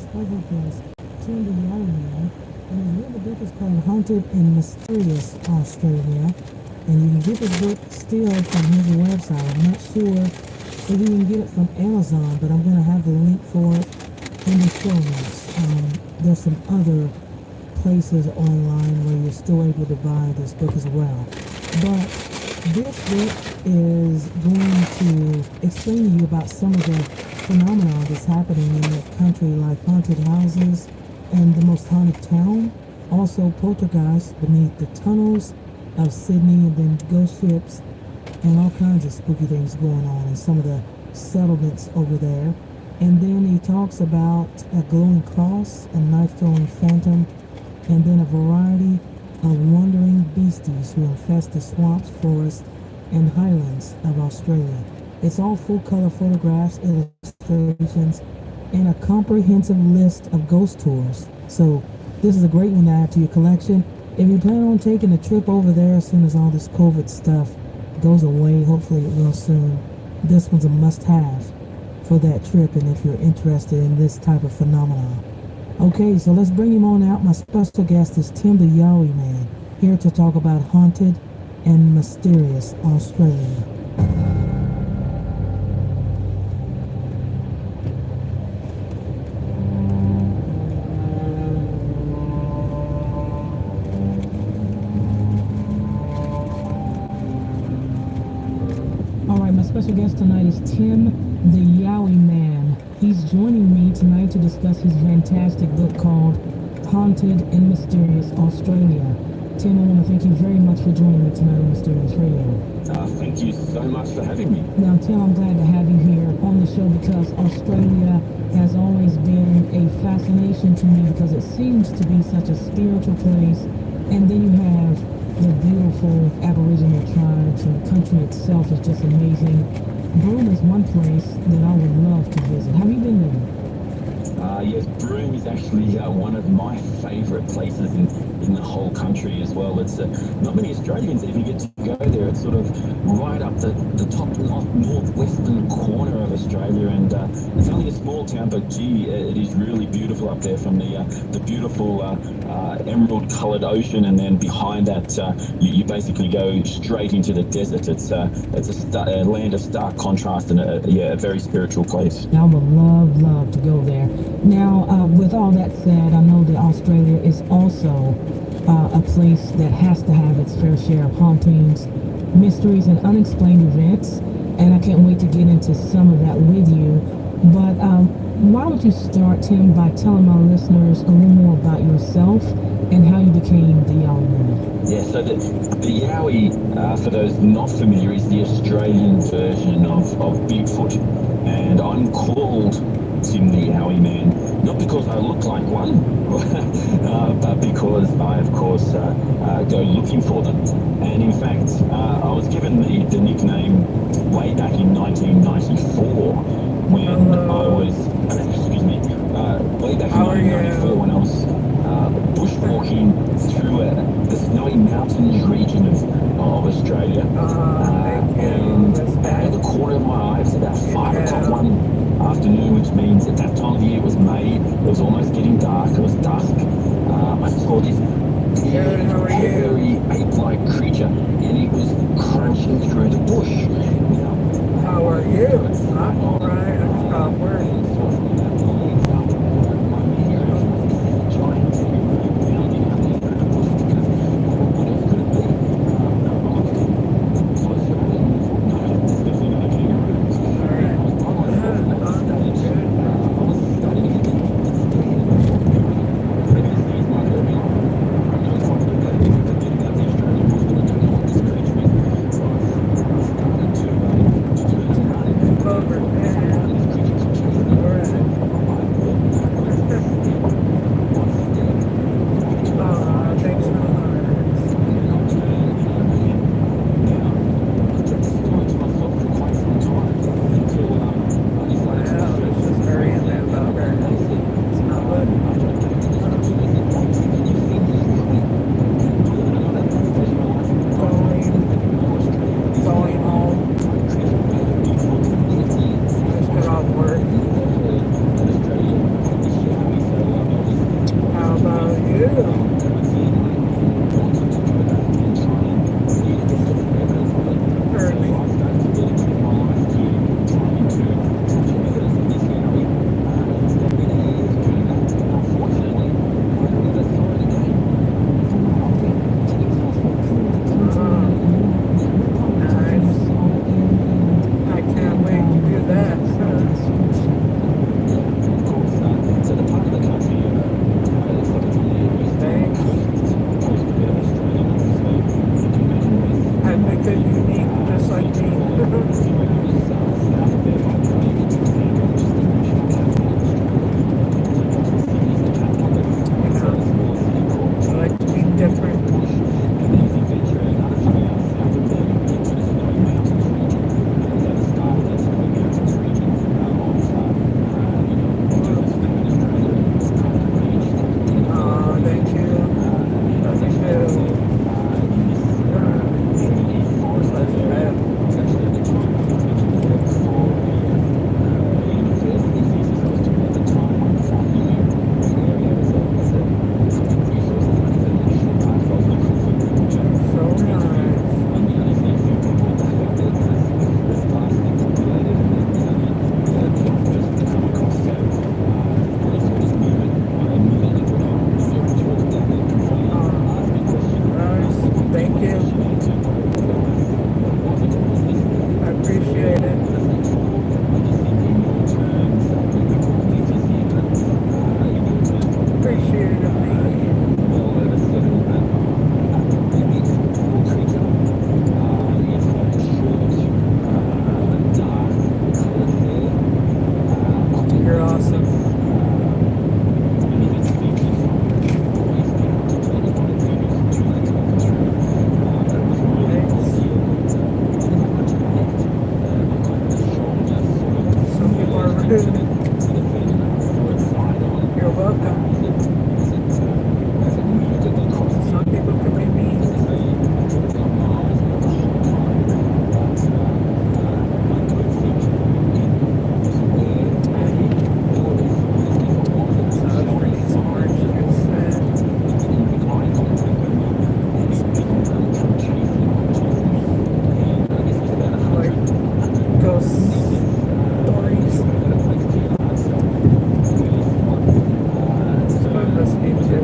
special guest, Tim the Young Man, and his little book is called Haunted and Mysterious Australia. And you can get this book still from his website. I'm not sure if you can get it from Amazon, but I'm going to have the link for it in the show notes. There's some other places online where you're still able to buy this book as well. But this book is going to explain to you about some of the phenomena that's happening in the country, like haunted houses and the most haunted town. Also poltergeists beneath the tunnels of Sydney, and then ghost ships and all kinds of spooky things going on in some of the settlements over there. And then he talks about a glowing cross, a knife-throwing phantom, and then a variety of wandering beasties who infest the swamps, forests, and highlands of Australia. It's all full-color photographs, illustrations, and a comprehensive list of ghost tours. So this is a great one to add to your collection. If you plan on taking a trip over there as soon as all this COVID stuff goes away, hopefully it will soon, this one's a must-have for that trip, and if you're interested in this type of phenomenon. Okay, so let's bring him on out. My special guest is Tim the Yowie Man, here to talk about haunted and mysterious Australia. Alright, my special guest tonight is Tim the Yowie Man. He's joining me tonight to discuss his fantastic book called Haunted and Mysterious Australia. Tim, I want to thank you very much for joining me tonight on Mysterious Radio. Thank you so much for having me. Now, Tim, I'm glad to have you here on the show because Australia has always been a fascination to me because it seems to be such a spiritual place. And then you have the beautiful Aboriginal tribes, and the country itself is just amazing. Broome is one place that I would love to visit. Have you been there? Yes, Broome is actually one of my favourite places in the whole country as well. It's not many Australians even get to go there. It's sort of right up the top northwestern corner of Australia, and it's only a small town, but gee, it is really beautiful up there from the beautiful emerald coloured ocean, and then behind that you basically go straight into the desert. It's a land of stark contrast, and a very spiritual place. I would love to go there. Now, with all that said, I know that Australia is also a place that has to have its fair share of hauntings, mysteries, and unexplained events, and I can't wait to get into some of that with you. But why don't you start, Tim, by telling my listeners a little more about yourself and how you became the Yowie Man? Yeah, so the Yowie, for those not familiar, is the Australian version of Bigfoot, and I'm called Tim the Yowie Man, not because I look like one, but because I, of course, go looking for them. And in fact, I was given the nickname way back in 1994 when I was, excuse me, way back in 1994 when I was bushwalking through the snowy mountains region of Australia. And at the corner of my eye, it was about 5 o'clock one afternoon, which means at that time of the year it was May, it was almost getting dark, it was dusk. I saw this big, hairy, ape-like creature, and it was crunching through the bush. Now, how are you? I'm alright, I'm stop worrying. Over there. Alright. welcome. Some people can be mean. So I was drinking some orange juice like ghost stories. So I'm listening to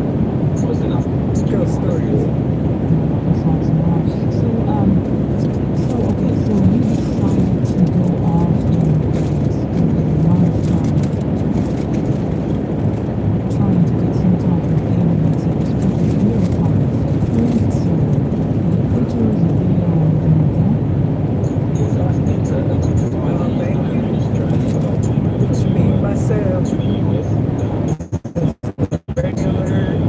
ghost stories. That's awesome. So, okay, so you decided to go off and spend a lot of time trying to get some type of evidence that was pictures of your kind of footprints or the pictures or video or anything like that. Well, thank you. Just me, myself, regular human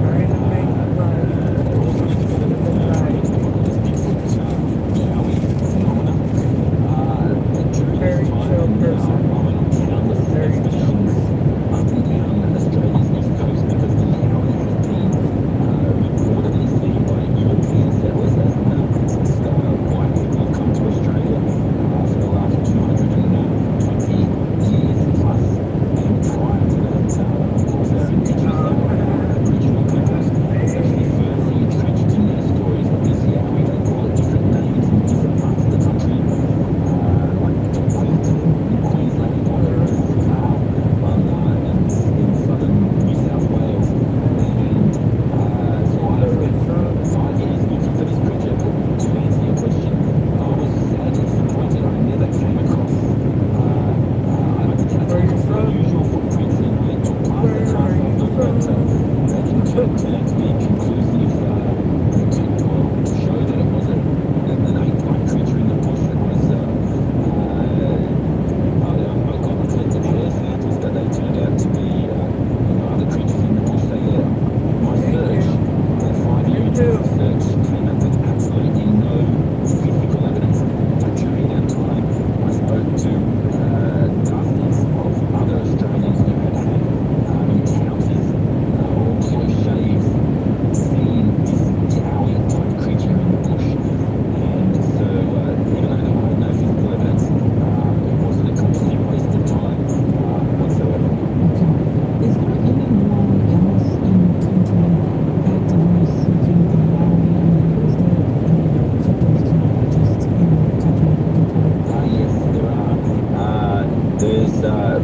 trying to make life very chill person. Very chill.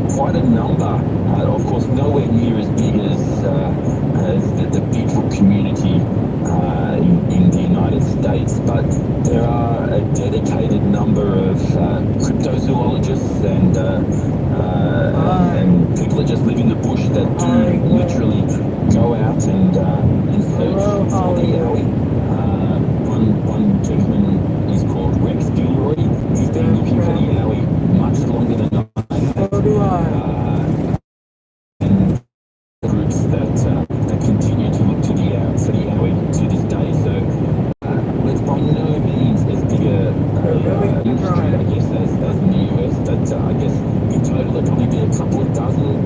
Quite a number. Of course, nowhere near as big as the Bigfoot community in the United States, but there are a dedicated number of cryptozoologists and people that just live in the bush that do literally go out and search for the yowie. One gentleman is called Rex Gilroy. He's been looking for the yowie much longer than I have. So do I. And groups that continue to look for the yowie to this day. So it's by no means as big a industry, I guess, as in the US. But I guess in total there'll probably be a couple of dozen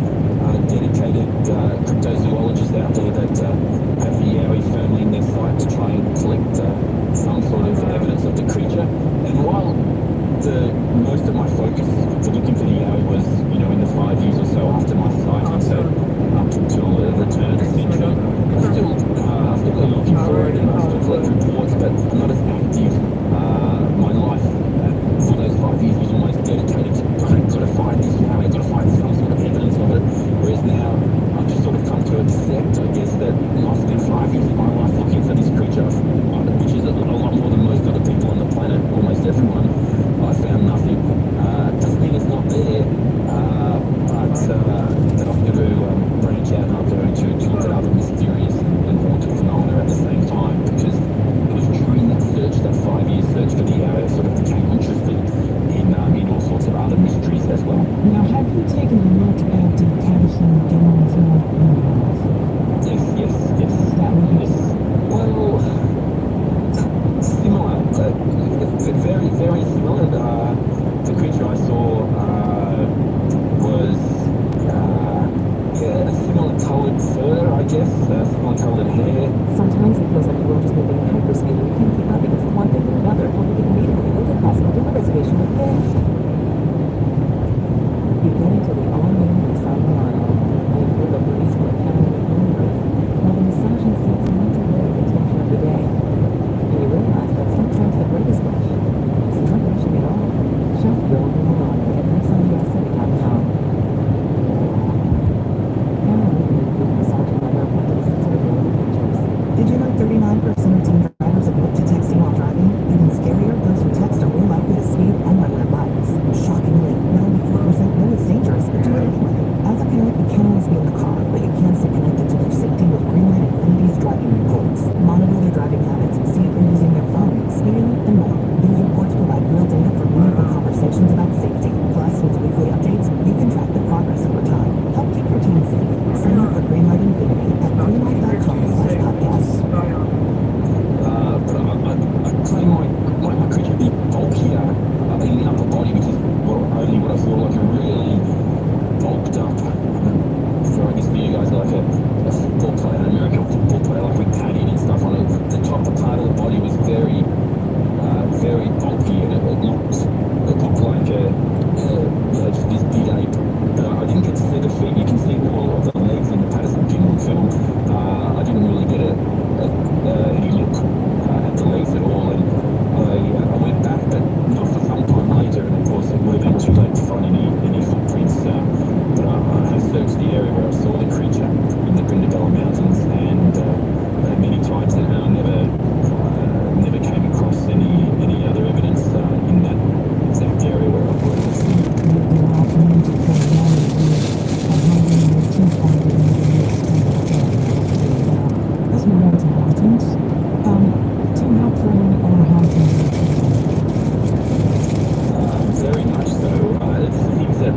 dedicated cryptozoologists out there that have the yowie firmly in their sight to try and collect some sort of evidence of the creature. And while most of my focus for looking for the yowie was, in the 5 years or so after my sighting, so up until the turn of the century, I'm still looking for it and I still collect reports, but I'm not as active. My life for those 5 years was almost dedicated to, I've got to find this yowie, I've got to find some sort of evidence of it, whereas now I've just sort of come to accept, I guess, that I've spent 5 years of my life looking for this creature, which is a lot more than most other people on the planet, almost everyone. I found nothing. Doesn't mean it's not there, but I'm going to branch out and I'm going to look at other mysterious and haunted phenomena at the same time, because it was during that search, that 5-year search for the yowie, I sort of became interested in all sorts of other mysteries as well. Now, have you taken a look at the Patterson Game film? Yes. Is that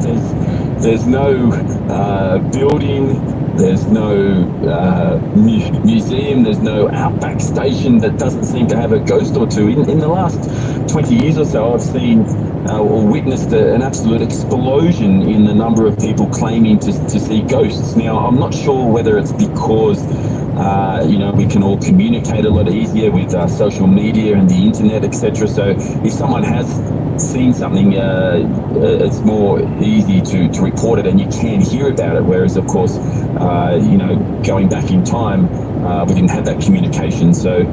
there's no building, there's no museum, there's no outback station that doesn't seem to have a ghost or two. In the last 20 years or so, I've seen or witnessed an absolute explosion in the number of people claiming to see ghosts. Now, I'm not sure whether it's because we can all communicate a lot easier with social media and the internet, etc. So if someone has seen something, it's more easy to report it and you can hear about it. Whereas, of course, going back in time, we didn't have that communication. So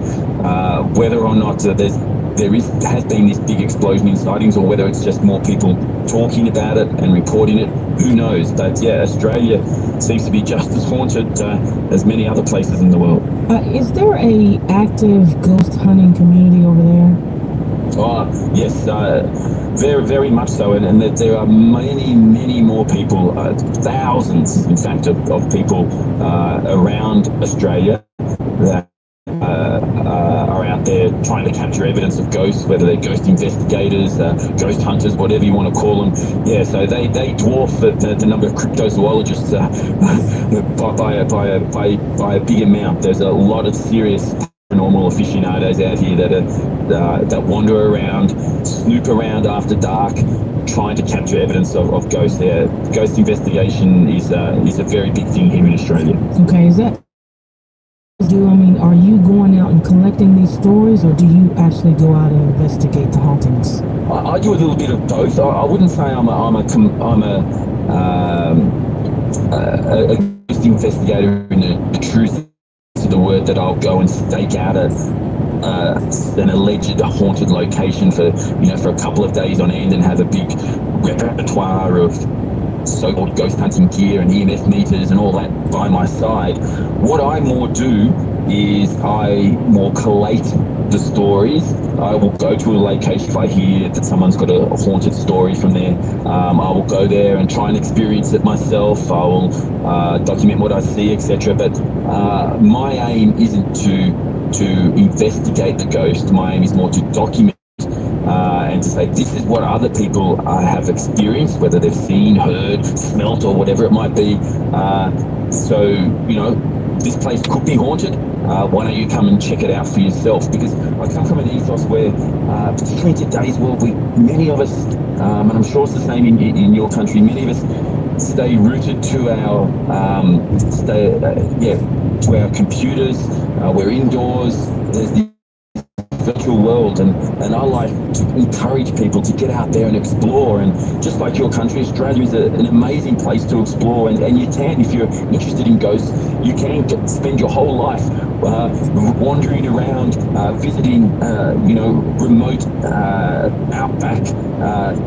whether or not has been this big explosion in sightings, or whether it's just more people talking about it and reporting it, who knows? But yeah, Australia seems to be just as haunted as many other places in the world. Is there a active ghost hunting community over there? Oh, yes, very, very much so. And there are many, many more people, thousands, in fact, of people around Australia that are out there trying to capture evidence of ghosts, whether they're ghost investigators, ghost hunters, whatever you want to call them. Yeah, so they dwarf the number of cryptozoologists by a big amount. There's a lot of serious paranormal aficionados out here that wander around, snoop around after dark, trying to capture evidence of ghosts. There, ghost investigation is a very big thing here in Australia. Okay, are you going out and collecting these stories, or do you actually go out and investigate the hauntings? I do a little bit of both. I wouldn't say I'm a ghost investigator in the true sense of the word, that I'll go and stake out an alleged haunted location for a couple of days on end and have a big repertoire of so-called ghost hunting gear and EMF meters and all that by my side. What I more do is I more collate the stories. I will go to a location if I hear that someone's got a haunted story from there. I will go there and try and experience it myself. I will document what I see, etc. But my aim isn't to investigate the ghost. My aim is more to document and to say this is what other people have experienced, whether they've seen, heard, smelt, or whatever it might be. So this place could be haunted. Why don't you come and check it out for yourself? Because I come from an ethos where, particularly in today's world, many of us, and I'm sure it's the same in your country, many of us stay rooted to our to our computers. We're indoors. There's the virtual world, and I like to encourage people to get out there and explore. And just like your country, Australia is an amazing place to explore, and you can, if you're interested in ghosts, you can spend your whole life wandering around, visiting remote outback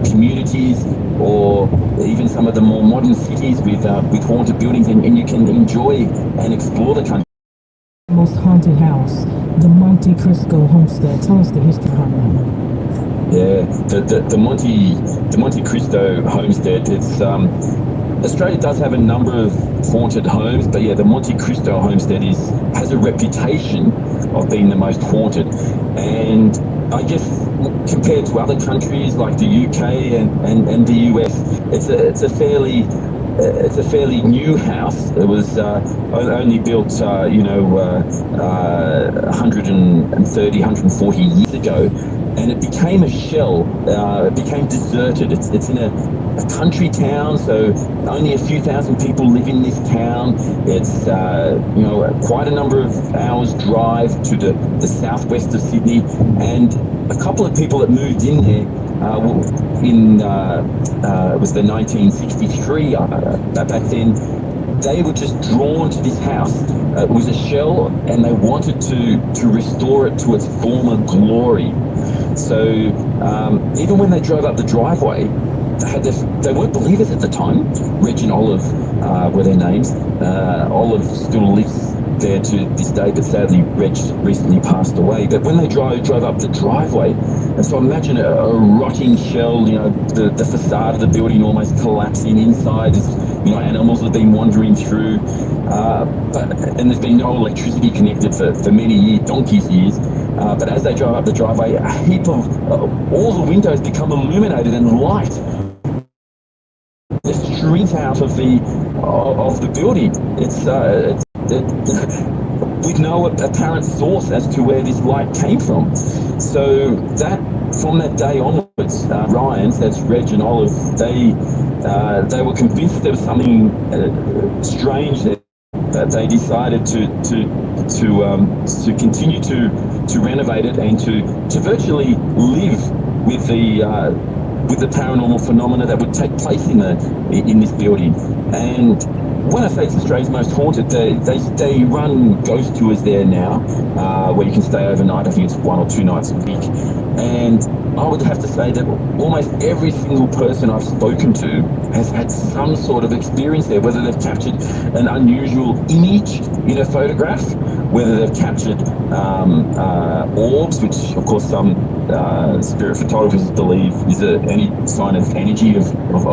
communities, or even some of the more modern cities with haunted buildings, and you can enjoy and explore the country. Most haunted house, the Monte Cristo homestead. Tell us the history behind that one. Yeah, the Monte Cristo homestead. It's Australia does have a number of haunted homes, but yeah, the Monte Cristo homestead has a reputation of being the most haunted. And I guess compared to other countries like the UK and the US, it's a fairly new house. It was only built, 130, 140 years ago, and it became a shell. It became deserted. It's in a country town, so only a few thousand people live in this town. It's quite a number of hours drive to the southwest of Sydney, and a couple of people that moved in there it was the 1963, back then, they were just drawn to this house. It was a shell, and they wanted to restore it to its former glory. So even when they drove up the driveway, they weren't believers at the time. Reg and Olive were their names. Olive still lives there to this day, but sadly Reg recently passed away. But when they drove up the driveway, and so imagine a rotting shell, the facade of the building almost collapsing inside. Animals have been wandering through, and there's been no electricity connected for many donkey's years. But as they drove up the driveway, a heap of all the windows become illuminated and light street out of the building. With no apparent source as to where this light came from. So that from that day onwards, Ryan's, that's Reg and Olive, they were convinced there was something strange there. That they decided to continue to renovate it and to virtually live with the paranormal phenomena that would take place in this building. And when I say it's Australia's most haunted, they run ghost tours there now, where you can stay overnight. I think it's 1 or 2 nights a week. And I would have to say that almost every single person I've spoken to has had some sort of experience there, whether they've captured an unusual image in a photograph, whether they've captured orbs, which of course some spirit photographers believe is any sign of energy of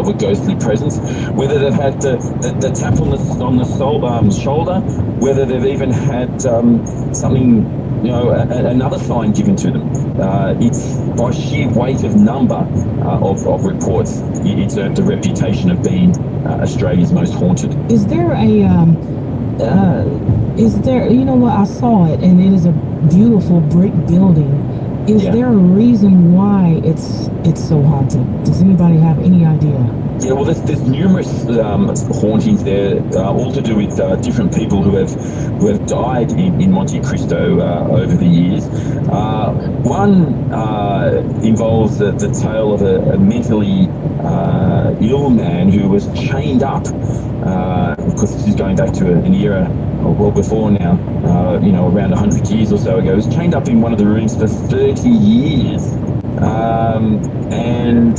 a ghostly presence, whether they've had the tap on the shoulder, whether they've even had something, another sign given to them. It's by sheer weight of number of reports, it's earned the reputation of being Australia's most haunted. Is there I saw it, and it is a beautiful brick building. Is there a reason why it's so haunted? Does anybody have any idea? Yeah, well, there's numerous hauntings there, all to do with different people who have died in Monte Cristo over the years. One involves the tale of a mentally ill man who was chained up. Of course, this is going back to an era well before now, around 100 years or so ago. He was chained up in one of the rooms for 30 years. And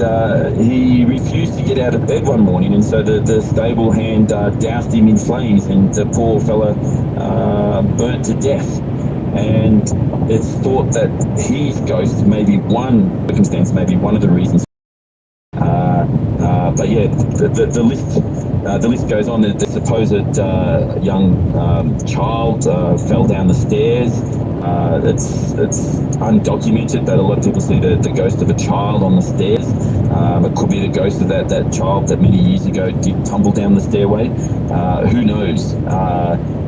he refused to get out of bed one morning, and so the stable hand doused him in flames, and the poor fella burnt to death. And it's thought that his ghost may be one circumstance, maybe one of the reasons. But yeah, the list goes on. The supposed young child fell down the stairs. It's undocumented, but a lot of people see the ghost of a child on the stairs. It could be the ghost of that child that many years ago did tumble down the stairway. Who knows?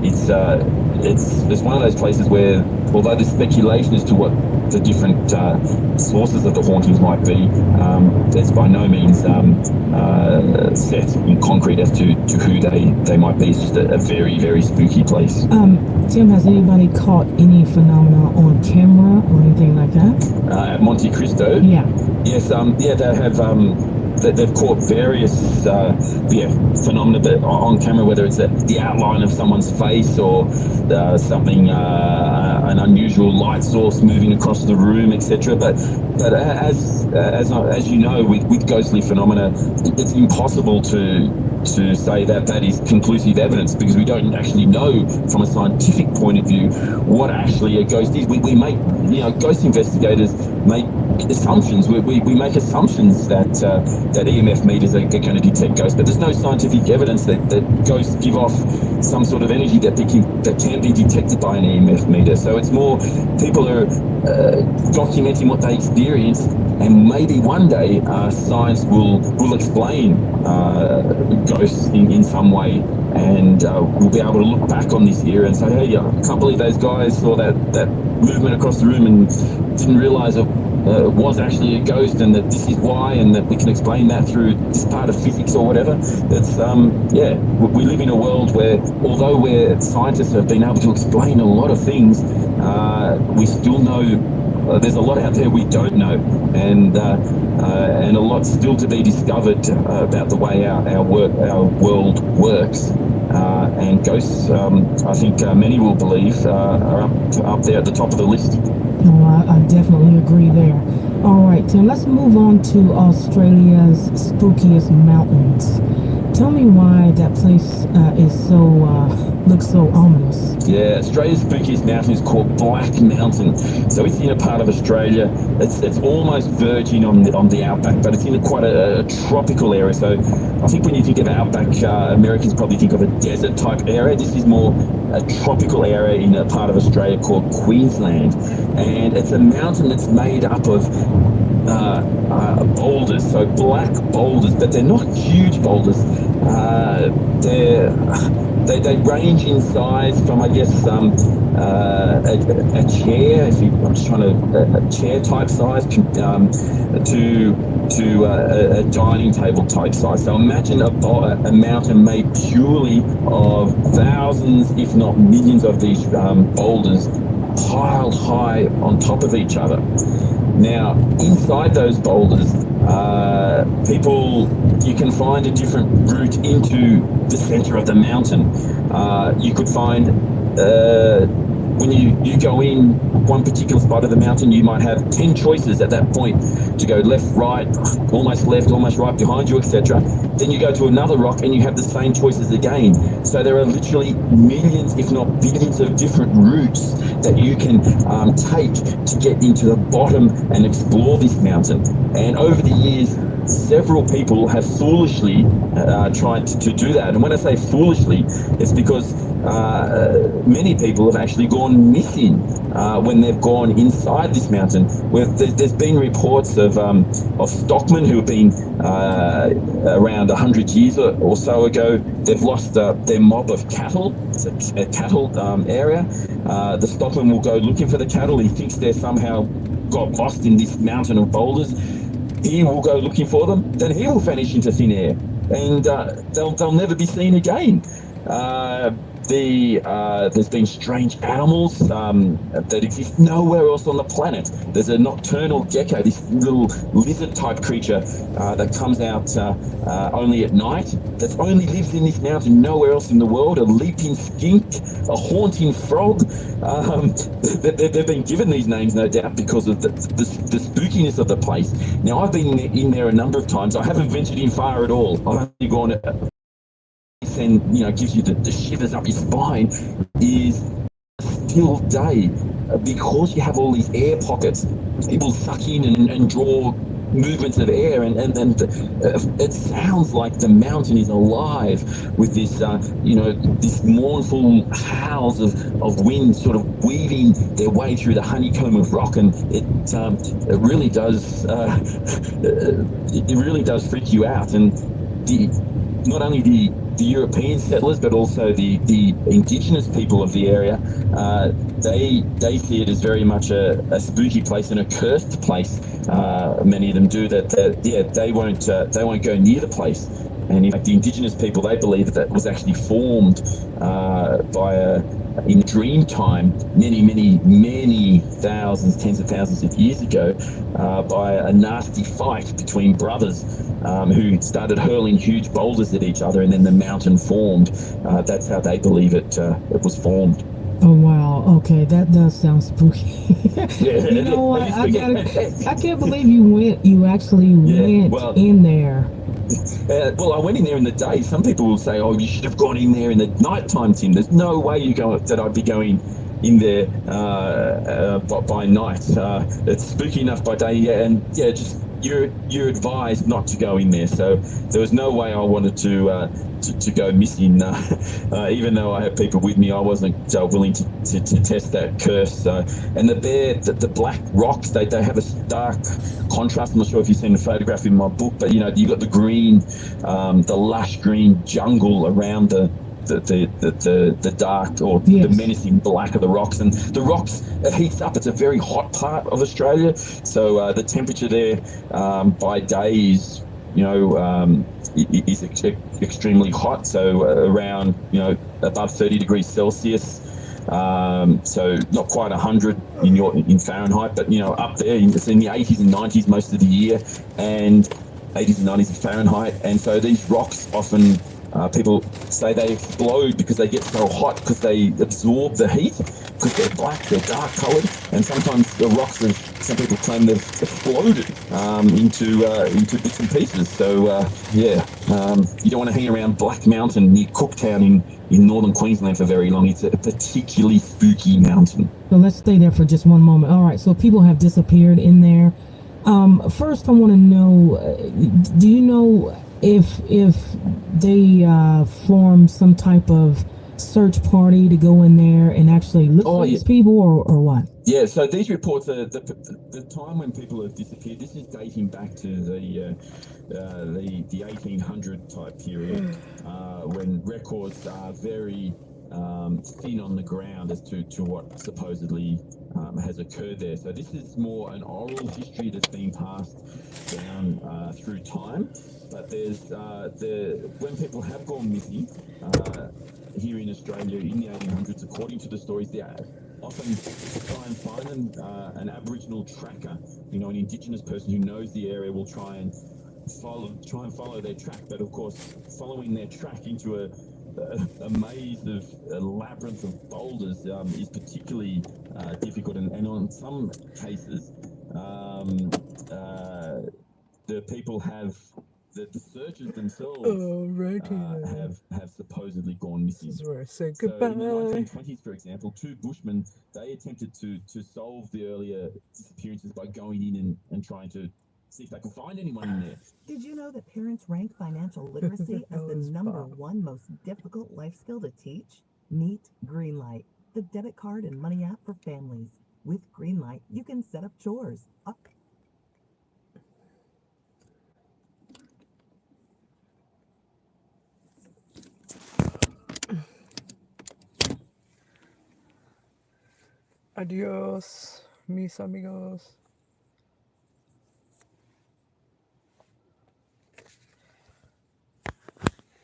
It's one of those places where, although there's speculation as to what the different sources of the hauntings might be, there's by no means set in concrete as to who they might be. It's just a very, very spooky place. Tim, has anybody caught any phenomena on camera or anything like that? At Monte Cristo? Yeah. Yes, they have. They've caught various phenomena on camera, whether it's the outline of someone's face or something, an unusual light source moving across the room, etc. But as you know, with ghostly phenomena, it's impossible to say that is conclusive evidence, because we don't actually know from a scientific point of view what actually a ghost is. We make, ghost investigators make assumptions. We make assumptions that EMF meters are going to detect ghosts, but there's no scientific evidence that ghosts give off some sort of energy that can be detected by an EMF meter. So it's more people are documenting what they experience, and maybe one day science will explain ghosts in some way, and we'll be able to look back on this era and say, hey, I can't believe those guys saw that movement across the room and didn't realise it was actually a ghost, and that this is why, and that we can explain that through this part of physics or whatever. It's we live in a world where, although scientists have been able to explain a lot of things, we still know there's a lot out there we don't know, and a lot still to be discovered about the way our world works. And ghosts, I think many will believe, are up there at the top of the list. Oh, I definitely agree there. All right, Tim, let's move on to Australia's spookiest mountains. Tell me why that place looks so ominous. Yeah, Australia's spookiest mountain is called Black Mountain. So it's in a part of Australia. It's almost verging on the outback, but it's in quite a tropical area. So I think when you think of outback, Americans probably think of a desert type area. This is more a tropical area in a part of Australia called Queensland, and it's a mountain that's made up of boulders, so black boulders, but they're not huge boulders. They range in size from, I guess, a chair, if I'm just trying to, a chair type size, to a dining table type size. So imagine a mountain made purely of thousands, if not millions, of these boulders piled high on top of each other. Now, inside those boulders, you can find a different route into the center of the mountain. You could find, when you go in one particular spot of the mountain, you might have 10 choices at that point to go left, right, almost left, almost right behind you, etc. Then you go to another rock and you have the same choices again. So there are literally millions, if not billions, of different routes that you can take to get into the bottom and explore this mountain. And over the years, several people have foolishly tried to do that. And when I say foolishly, it's because many people have actually gone missing when they've gone inside this mountain. There's been reports of stockmen who have been around 100 years or so ago. They've lost their mob of cattle. It's a cattle area. The stockman will go looking for the cattle. He thinks they're somehow got lost in this mountain of boulders. He will go looking for them. Then he will vanish into thin air, and they'll never be seen again. There's been strange animals that exist nowhere else on the planet. There's a nocturnal gecko, this little lizard-type creature that comes out only at night, that only lives in this mountain, nowhere else in the world. A leaping skink, a haunting frog. They've been given these names, no doubt, because of the spookiness of the place. Now, I've been in there a number of times. I haven't ventured in far at all. I've only gone and gives you the shivers up your spine, is a still day, because you have all these air pockets. People suck in and draw movements of air, and it sounds like the mountain is alive with this this mournful howls of wind sort of weaving their way through the honeycomb of rock, and it really does freak you out. And not only the European settlers, but also the indigenous people of the area, they see it as very much a spooky place and a cursed place. Many of them do that. They won't go near the place. And in fact, the indigenous people, they believe that was actually formed in dream time, many thousands, tens of thousands of years ago, by a nasty fight between brothers who started hurling huge boulders at each other, and then the mountain formed. That's how they believe it was formed. Oh wow! Okay, that does sound spooky. You know what? I can't believe you actually went in there. Well, I went in there in the day. Some people will say, "Oh, you should have gone in there in the nighttime, Tim." There's no way that I'd be going in there by night. It's spooky enough by day, and just you're advised not to go in there. So there was no way I wanted to go missing. Even though I had people with me, I wasn't willing to test that curse. And the black rocks, they have a stark contrast. I'm not sure if you've seen the photograph in my book, but you got the green, the lush green jungle around the dark or the menacing black of the rocks. And the rocks, it heats up. It's a very hot part of Australia, so the temperature there by day is extremely hot, so around above 30 degrees Celsius, so not quite 100 in Fahrenheit, but up there it's in the 80s and 90s most of the year, and 80s and 90s in Fahrenheit. And so these rocks often, people say they explode because they get so hot, because they absorb the heat, because they're black, they're dark coloured, and sometimes the rocks, some people claim they've exploded into bits and pieces. So you don't want to hang around Black Mountain near Cooktown in northern Queensland for very long. It's a particularly spooky mountain. So let's stay there for just one moment. All right, so people have disappeared in there. First, I want to know, do you know if they form some type of search party to go in there and actually look for these people, or what? Yeah, so these reports are the time when people have disappeared. This is dating back to the 1800 type period, when records are very thin on the ground as to what supposedly has occurred there. So this is more an oral history that's been passed down through time. But there's when people have gone missing here in Australia in the 1800s, according to the stories, often to try and find them, an Aboriginal tracker, an Indigenous person who knows the area will try and follow their track. But of course, following their track into a maze of a labyrinth of boulders is particularly difficult, and on some cases, the people the searchers themselves have supposedly gone missing. This is where I say So goodbye. in the 1920s, for example, two bushmen, they attempted to solve the earlier disappearances by going in and trying to see if they could find anyone in there. Did you know that parents rank financial literacy as the #1 most difficult life skill to teach? Meet Greenlight, the debit card and money app for families. With Greenlight, you can set up chores. Adios, mis amigos.